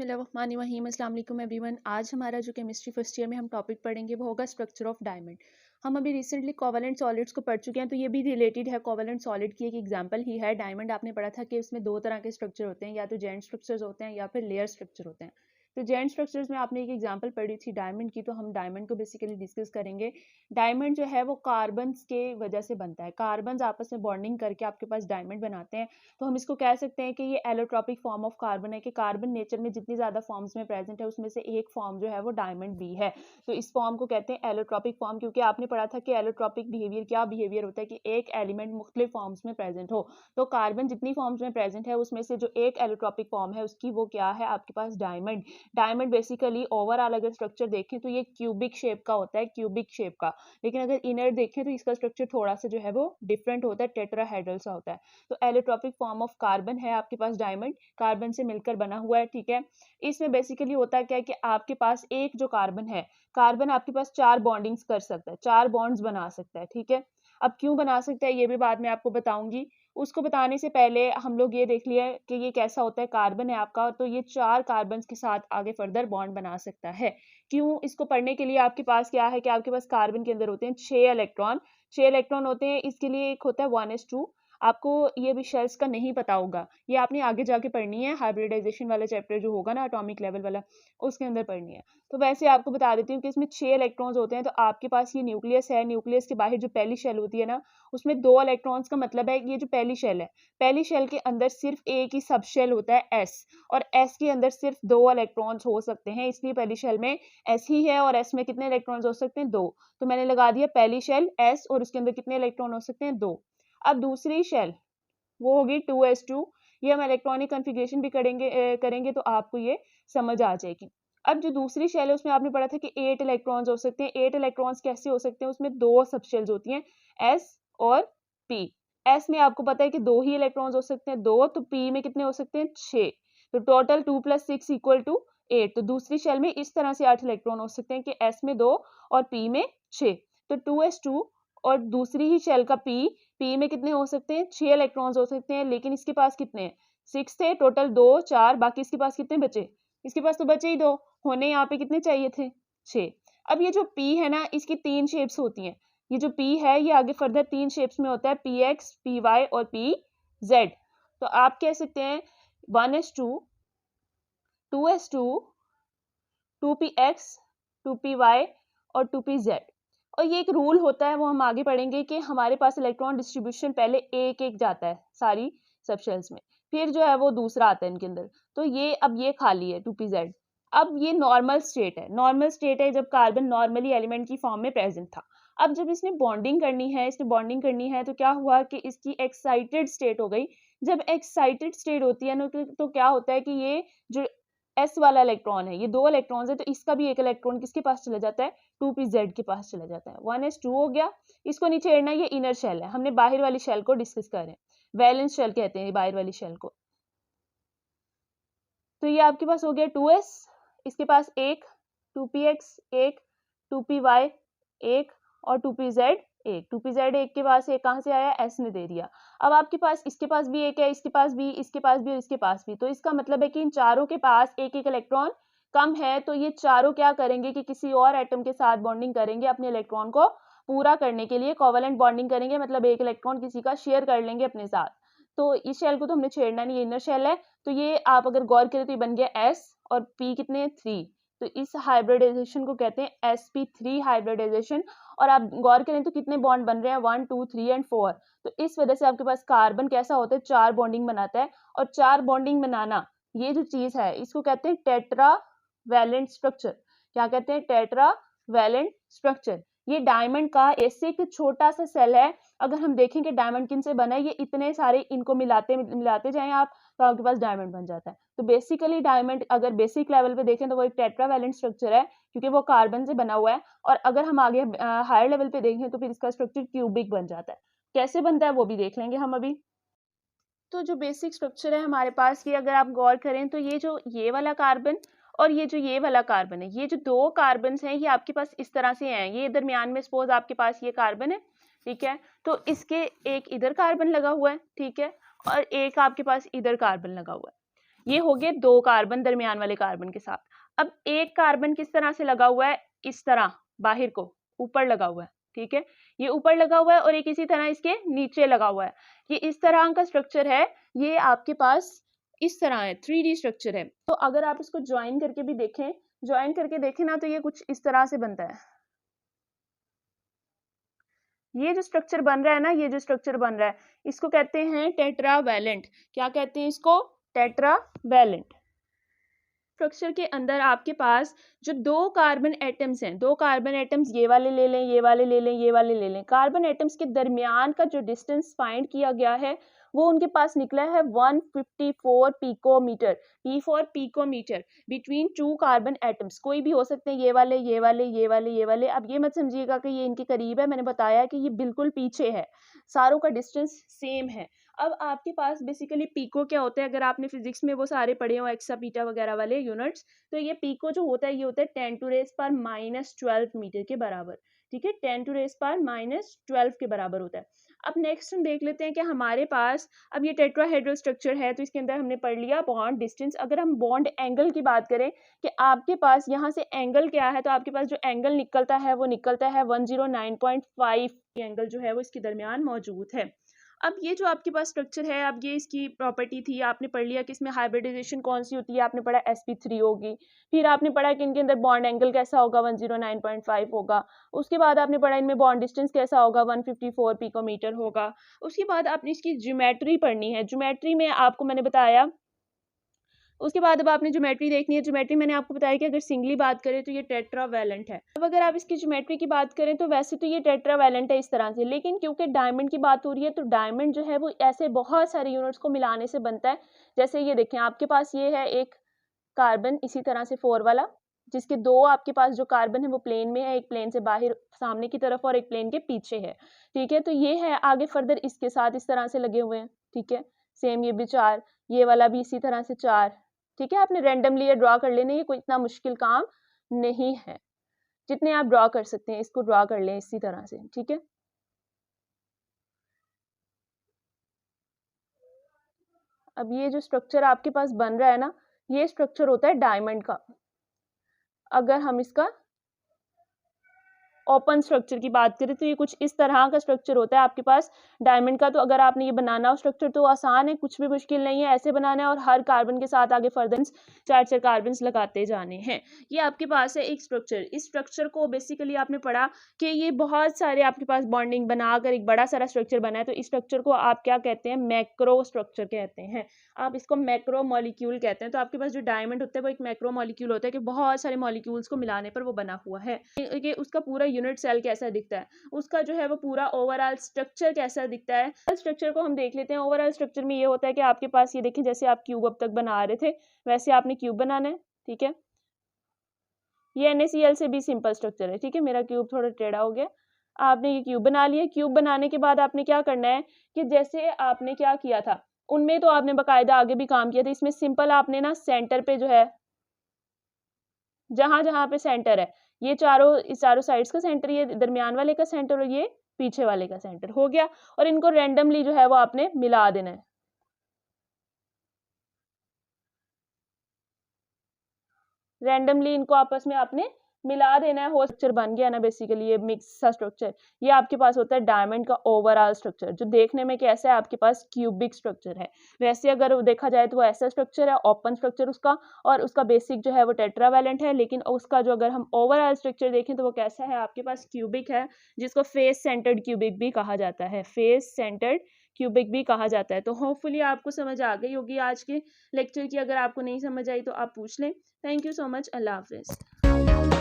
बिस्मिल्लाहिर्रहमानिर्रहीम अस्सलाम वालेकुम एवरीवन। आज हमारा जो केमिस्ट्री फर्स्ट ईयर में हम टॉपिक पढ़ेंगे वो होगा स्ट्रक्चर ऑफ डायमंड। हम अभी रिसेंटली कोवेलेंट सॉलिड्स को पढ़ चुके हैं, तो ये भी रिलेटेड है, कोवेलेंट सॉलिड की एक एग्जांपल ही है। डायमंड आपने पढ़ा था कि उसमें दो तरह के स्ट्रक्चर होते हैं, या तो जेंट स्ट्रक्चर्स होते हैं या फिर लेयर स्ट्रक्चर होते हैं। तो जेंट स्ट्रक्चर्स में आपने एक एग्जाम्पल पढ़ी थी डायमंड की, तो हम डायमंड को बेसिकली डिस्कस करेंगे। डायमंड जो है वो कार्बन्स के वजह से बनता है, कार्बन्स आपस में बॉन्डिंग करके आपके पास डायमंड बनाते हैं। तो हम इसको कह सकते हैं कि ये एलोट्रॉपिक फॉर्म ऑफ कार्बन है, कि कार्बन नेचर में जितनी ज्यादा फॉर्म्स में प्रेजेंट है उसमें से एक फॉर्म जो है वो डायमंड भी है। तो इस फॉर्म को कहते हैं एलोट्रॉपिक फॉर्म, क्योंकि आपने पढ़ा था कि एलोट्रॉपिक बिहेवियर क्या बिहेवियर होता है कि एक एलिमेंट मुख्तलिफ फॉर्म्स में प्रेजेंट हो। तो कार्बन जितनी फॉर्म्स में प्रेजेंट है उसमें से जो एक एलोट्रॉपिक फॉर्म है उसकी वो क्या है, आपके पास डायमंड। डायमंड बेसिकली ओवरऑल अगर स्ट्रक्चर देखें तो ये क्यूबिक शेप का होता है, क्यूबिक शेप का। लेकिन अगर इनर देखें तो इसका स्ट्रक्चर थोड़ा सा जो है वो डिफरेंट होता है, टेट्राहेड्रल सा होता है। तो एलोट्रॉपिक फॉर्म ऑफ कार्बन है आपके पास डायमंड, कार्बन से मिलकर बना हुआ है, ठीक है। इसमें बेसिकली होता है क्या है कि आपके पास एक जो कार्बन है, कार्बन आपके पास चार बॉन्डिंग्स कर सकता है, चार बॉन्ड्स बना सकता है, ठीक है। अब क्यों बना सकता है ये भी बाद में आपको बताऊंगी। उसको बताने से पहले हम लोग ये देख लिया कि ये कैसा होता है। कार्बन है आपका, तो ये चार कार्बन के साथ आगे फर्दर बॉन्ड बना सकता है। क्यों, इसको पढ़ने के लिए आपके पास क्या है कि आपके पास कार्बन के अंदर होते हैं 6 इलेक्ट्रॉन। 6 इलेक्ट्रॉन होते हैं, इसके लिए एक होता है 1s2। आपको ये भी शेल्स का नहीं पता होगा, ये आपने आगे जाके पढ़नी है, हाइब्रिडाइजेशन वाला चैप्टर जो होगा ना एटॉमिक लेवल वाला, उसके अंदर पढ़नी है। तो वैसे आपको बता देती हूँ कि इसमें 6 इलेक्ट्रॉन्स होते हैं। तो आपके पास ये न्यूक्लियस है, न्यूक्लियस के बाहर जो पहली शेल होती है ना, उसमें 2 इलेक्ट्रॉन्स का मतलब है कि ये जो पहली शेल है, पहली शेल के अंदर सिर्फ एक ही सब शेल होता है एस, और एस के अंदर सिर्फ 2 इलेक्ट्रॉन्स हो सकते हैं, इसलिए पहली शेल में एस ही है, और एस में कितने इलेक्ट्रॉन्स हो सकते हैं, 2। तो मैंने लगा दिया पहली शेल एस, और उसके अंदर कितने इलेक्ट्रॉन हो सकते हैं, 2। अब दूसरी शेल वो होगी 2s2। ये हम इलेक्ट्रॉनिक कॉन्फ़िगरेशन भी करेंगे तो आपको ये समझ आ जाएगी। अब जो दूसरी शेल है उसमें आपने पढ़ा था कि 8 इलेक्ट्रॉन्स हो सकते हैं। 8 इलेक्ट्रॉन्स कैसे हो सकते हैं, उसमें दो सब शेल्स होती हैं, एस और पी। एस में आपको पता है कि 2 ही इलेक्ट्रॉन्स हो सकते हैं, 2। तो पी में कितने हो सकते हैं, 6। तो टोटल 2 + 6 = 8। तो दूसरी शेल में इस तरह से 8 इलेक्ट्रॉन हो सकते हैं कि एस में 2 और पी में 6। तो 2s2 और दूसरी ही शेल का पी में कितने हो सकते हैं, 6 इलेक्ट्रॉन्स हो सकते हैं, लेकिन इसके पास कितने हैं, 6 थे टोटल, 2 4, बाकी इसके पास कितने बचे, इसके पास तो बचे ही 2, होने यहाँ पे कितने चाहिए थे, 6। अब ये जो पी है ना, इसकी 3 शेप्स होती हैं। ये जो पी है ये आगे फर्दर 3 शेप्स में होता है, पी एक्स, पी वाई और पी जेड। तो आप कह सकते हैं 1s2, 2s2, 2px, 2py और 2pz। और ये एक रूल होता है, वो हम आगे पढ़ेंगे कि हमारे पास इलेक्ट्रॉन डिस्ट्रीब्यूशन पहले एक एक जाता है सारी सब शेल्स में, फिर जो है वो दूसरा आता है इनके अंदर। तो ये अब ये खाली है 2pz। अब ये नॉर्मल स्टेट है, नॉर्मल स्टेट है जब कार्बन नॉर्मली एलिमेंट की फॉर्म में प्रेजेंट था। अब जब इसने बॉन्डिंग करनी है, इसने बॉन्डिंग करनी है, तो क्या हुआ कि इसकी एक्साइटेड स्टेट हो गई। जब एक्साइटेड स्टेट होती है ना, तो क्या होता है कि ये जो एस वाला इलेक्ट्रॉन है, ये 2 इलेक्ट्रॉन्स है, तो इसका भी एक इलेक्ट्रॉन किसके पास चला जाता है, 2pz के पास चला जाता है। 1s2 हो गया, इसको नहीं छेड़ना, ये इनर शेल है, हमने बाहर वाली शेल को डिस्कस कर रहे हैं। वैलेंस शेल कहते हैं बाहर वाली शेल को। तो ये आपके पास हो गया 2s, इसके पास एक, 2px एक, 2py एक और 2pz एक। 2pz एक के पास एक कहां से आया, s ने दे दिया। अब आपके पास इसके पास भी एक है, इसके पास भी, इसके पास भी और इसके पास भी। तो इसका मतलब है कि इन चारों के पास एक एक इलेक्ट्रॉन कम है। तो ये चारों क्या करेंगे कि किसी और एटम के साथ बॉन्डिंग करेंगे अपने इलेक्ट्रॉन को पूरा करने के लिए, कोवेलेंट बॉन्डिंग करेंगे, मतलब एक इलेक्ट्रॉन किसी का शेयर कर लेंगे अपने साथ। तो इस शेल को तो हमने छेड़ना नहीं, ये इनर शेल है। तो ये आप अगर गौर करें तो ये बन गया s और p कितने, 3। तो इस हाइब्रिडाइजेशन को कहते हैं sp3 हाइब्रिडाइजेशन। और आप गौर करें तो कितने बॉन्ड बन रहे हैं, 1 2 3 एंड 4। तो इस वजह से आपके पास कार्बन कैसा होता है, 4 बॉन्डिंग बनाता है। और 4 बॉन्डिंग बनाना, ये जो चीज है इसको कहते हैं टेट्रा वैलेंट स्ट्रक्चर। क्या कहते हैं, टेट्रा वैलेंट स्ट्रक्चर। ये डायमंड का ऐसे एक छोटा सा सेल है। अगर हम देखें कि डायमंड किन से बना है, ये इतने सारे, इनको मिलाते मिलाते जाएं आप, तो आपके पास डायमंड बन जाता है। तो बेसिकली डायमंड अगर बेसिक लेवल पे देखें तो वो एक टेट्रावैलेंट स्ट्रक्चर है, क्योंकि वो कार्बन से बना हुआ है। और अगर हम आगे हायर लेवल पे देखें तो फिर इसका स्ट्रक्चर क्यूबिक बन जाता है। कैसे बनता है वो भी देख लेंगे हम अभी। तो जो बेसिक स्ट्रक्चर है हमारे पास, ये अगर आप गौर करें तो ये जो ये वाला कार्बन और ये जो ये वाला कार्बन है, ये जो दो कार्बन हैं ये आपके पास इस तरह से हैं। ये दरमियान में सपोज आपके पास ये कार्बन है, ठीक है। तो इसके एक इधर कार्बन लगा हुआ है, ठीक है, और एक आपके पास इधर कार्बन लगा हुआ है। ये हो गए 2 कार्बन दरमियान वाले कार्बन के साथ। अब एक कार्बन किस तरह से लगा हुआ है, इस तरह बाहर को ऊपर लगा हुआ है, ठीक है, ये ऊपर लगा हुआ है और एक इसी तरह इसके नीचे लगा हुआ है। ये इस तरह का स्ट्रक्चर है, ये आपके पास इस तरह है, 3D स्ट्रक्चर है। तो अगर आप इसको ज्वाइन करके भी देखें, ज्वाइन करके देखें ना, तो ये कुछ इस तरह से बनता है। ये जो स्ट्रक्चर बन रहा है ना, ये जो स्ट्रक्चर बन रहा है, इसको कहते हैं टेट्रावैलेंट। क्या कहते हैं इसको? टेट्रावैलेंट। स्ट्रक्चर के अंदर आपके पास जो 2 कार्बन एटम्स हैं, 2 कार्बन एटम्स ये वाले ले लें, ये वाले ले लें, ये वाले ले लें, कार्बन एटम्स के दरमियान का जो डिस्टेंस फाइंड किया गया है वो उनके पास निकला है 154 picometre. P for picometre between 2 carbon atoms. कोई भी हो सकते हैं, ये वाले, ये वाले, ये वाले, ये वाले। अब ये मत समझिएगा कि ये इनके करीब है, मैंने बताया कि ये बिल्कुल पीछे है, सारों का डिस्टेंस सेम है। अब आपके पास बेसिकली पीको क्या होता है, अगर आपने फिजिक्स में वो सारे पढ़े हो एक्सा बीटा वगैरह वाले यूनिट्स, तो ये पीको जो होता है ये होता है 10⁻⁻12 मीटर के बराबर, ठीक है, 10⁻⁻12 के बराबर होता है। अब नेक्स्ट हम देख लेते हैं कि हमारे पास अब ये टेट्राहेड्रल स्ट्रक्चर है, तो इसके अंदर हमने पढ़ लिया बॉन्ड डिस्टेंस। अगर हम बॉन्ड एंगल की बात करें कि आपके पास यहाँ से एंगल क्या है, तो आपके पास जो एंगल निकलता है वो निकलता है 109.5 एंगल जो है वो इसके दरमियान मौजूद है। अब ये जो आपके पास स्ट्रक्चर है, अब ये इसकी प्रॉपर्टी थी, आपने पढ़ लिया कि इसमें हाइब्रिडाइजेशन कौन सी होती है, आपने पढ़ा sp3 होगी, फिर आपने पढ़ा कि इनके अंदर बॉन्ड एंगल कैसा होगा, 109.5 होगा, उसके बाद आपने पढ़ा इनमें बॉन्ड डिस्टेंस कैसा होगा, 154 पिकोमीटर होगा। उसके बाद आपने इसकी ज्योमेट्री पढ़नी है। ज्योमेट्री में आपको मैंने बताया, उसके बाद अब आपने ज्योमेट्री देखनी है। ज्योमेट्री मैंने आपको बताया कि अगर सिंगली बात करें तो ये टेट्रावैलेंट है। अब अगर आप इसकी ज्योमेट्री की बात करें तो वैसे तो ये टेट्रावैलेंट है इस तरह से, लेकिन क्योंकि डायमंड की बात हो रही है तो डायमंड जो है वो ऐसे बहुत सारे यूनिट्स को मिलाने से बनता है। जैसे ये देखें, आपके पास ये है एक कार्बन इसी तरह से 4 वाला, जिसके 2 आपके पास जो कार्बन है वो प्लेन में है, एक प्लेन से बाहर सामने की तरफ और एक प्लेन के पीछे है, ठीक है। तो ये है आगे फर्दर इसके साथ इस तरह से लगे हुए हैं, ठीक है। सेम ये भी 4, ये वाला भी इसी तरह से 4, ठीक है। आपने रैंडमली ये ड्रॉ कर लेने, ये कोई इतना मुश्किल काम नहीं है, जितने आप ड्रॉ कर सकते हैं इसको ड्रॉ कर लें इसी तरह से, ठीक है। अब ये जो स्ट्रक्चर आपके पास बन रहा है ना, ये स्ट्रक्चर होता है डायमंड का। अगर हम इसका ओपन स्ट्रक्चर की बात करें तो ये कुछ इस तरह का स्ट्रक्चर होता है आपके पास डायमंड का। तो अगर आपने ये बनाना हो स्ट्रक्चर तो आसान है, कुछ भी मुश्किल नहीं है, ऐसे बनाना है और हर कार्बन के साथ आगे फर्दर 4 कार्बन लगाते जाने हैं। ये आपके पास है एक स्ट्रक्चर। इस स्ट्रक्चर को बेसिकली आपने पढ़ा कि ये बहुत सारे आपके पास बॉन्डिंग बनाकर एक बड़ा सारा स्ट्रक्चर बना है। तो इस स्ट्रक्चर को आप क्या कहते हैं? मैक्रो स्ट्रक्चर कहते हैं। आप इसको मैक्रो मॉलिक्यूल कहते हैं। तो आपके पास जो डायमंड होता है वो एक मैक्रो मॉलिक्यूल होता है कि बहुत सारे मॉलिक्यूल्स को मिलाने पर वो बना हुआ है। कि उसका पूरा यूनिट सेल कैसा दिखता है, उसका जो है वो पूरा ओवरऑल स्ट्रक्चर कैसा दिखता है। स्ट्रक्चर को हम देख लेते हैं। ओवरऑल स्ट्रक्चर में ये होता है कि आपके पास ये देखें, जैसे आप क्यूब अब तक बना रहे थे वैसे आपने क्यूब बनाना है, ठीक है। ये NaCl से भी सिंपल स्ट्रक्चर है, ठीक है। मेरा क्यूब थोड़ा टेढ़ा हो गया। आपने ये क्यूब बना लिया। क्यूब बनाने के बाद आपने क्या करना है कि जैसे आपने क्या किया था उनमें तो आपने बाकायदा आगे भी काम किया था। इसमें सिंपल आपने ना सेंटर पे जो है, जहां जहां पे सेंटर है, ये इस चारों साइड्स का सेंटर, ये दरमियान वाले का सेंटर और ये पीछे वाले का सेंटर हो गया। और इनको रैंडमली जो है वो आपने मिला देना है। रैंडमली इनको आपस में आपने मिला देना है। हो स्ट्रक्चर बन गया ना बेसिकली ये मिक्स सा स्ट्रक्चर। ये आपके पास होता है डायमंड का ओवरऑल स्ट्रक्चर, जो देखने में कैसा है आपके पास क्यूबिक स्ट्रक्चर है। वैसे अगर देखा जाए तो वो ऐसा स्ट्रक्चर है ओपन स्ट्रक्चर उसका, और उसका बेसिक जो है वो टेट्रावैलेंट है। लेकिन उसका जो अगर हम ओवरऑल स्ट्रक्चर देखें तो वो कैसा है आपके पास क्यूबिक है, जिसको फेस सेंटर्ड क्यूबिक भी कहा जाता है। फेस सेंटर्ड क्यूबिक भी कहा जाता है। तो होपफुली आपको समझ आ गई होगी आज के लेक्चर की। अगर आपको नहीं समझ आई तो आप पूछ लें। Thank you so much. अल्लाह हाफिज़।